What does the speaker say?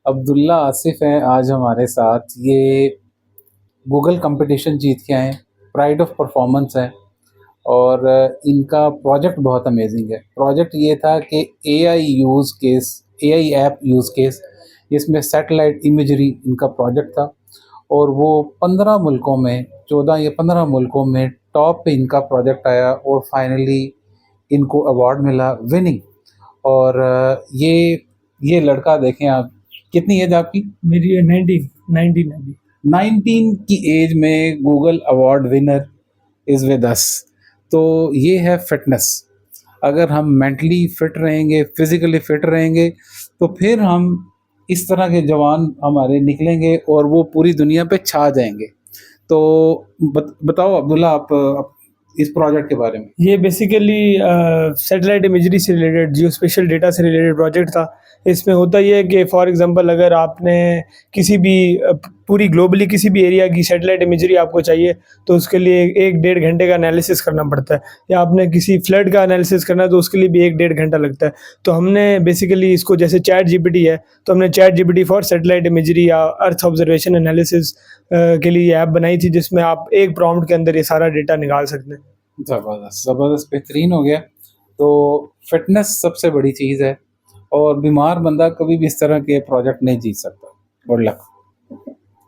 अब्दुल्ला आसिफ हैं आज हमारे साथ। ये गूगल कंपटीशन जीत के आए हैं, प्राइड ऑफ परफॉर्मेंस है। और इनका प्रोजेक्ट बहुत अमेजिंग है। प्रोजेक्ट ये था कि एआई ऐप यूज़ केस, इसमें सैटेलाइट इमेजरी इनका प्रोजेक्ट था। और वो 15 मुल्कों में, 14 या 15 मुल्कों में टॉप पे इनका प्रोजेक्ट आया और फाइनली इनको अवार्ड मिला, विनिंग। और ये लड़का देखें आप, कितनी एज आपकी? मेरी 19 अभी। 19 की एज में Google award winner is with us. तो ये है फिटनेस। अगर हम मेंटली फिट रहेंगे, फिजिकली फिट रहेंगे, तो फिर हम इस तरह के जवान हमारे निकलेंगे और वो पूरी दुनिया पे छा जाएंगे। तो बताओ अब्दुल्ला, आप इस प्रोजेक्ट के बारे में। ये बेसिकली सैटेलाइट इमेजरी से रिलेटेड, जियो स्पेशल डेटा से रिलेटेड प्रोजेक्ट था। इसमें होता ये है कि फॉर एग्जांपल अगर आपने किसी भी पूरी ग्लोबली किसी भी एरिया की सैटेलाइट इमेजरी आपको चाहिए, तो उसके लिए 1-1.5 घंटे का एनालिसिस करना पड़ता है। या आपने किसी फ्लड का एनालिसिस करना है तो उसके लिए भी 1-1.5 घंटा लगता है। तो हमने बेसिकली इसको, जैसे चैट जीपीटी है, तो हमने chat GPT for satellite imagery या अर्थ ऑब्जर्वेशन एनालिसिस के लिए ऐप बनाई थी, जिसमें आप एक प्रॉम्प्ट के अंदर ये सारा डेटा निकाल सकते हैं। ज़बरदस्त ज़बरदस्त, बेहतरीन हो गया। तो फिटनेस सबसे बड़ी चीज़ है और बीमार बंदा कभी भी इस तरह के प्रोजेक्ट नहीं जीत सकता। Good luck.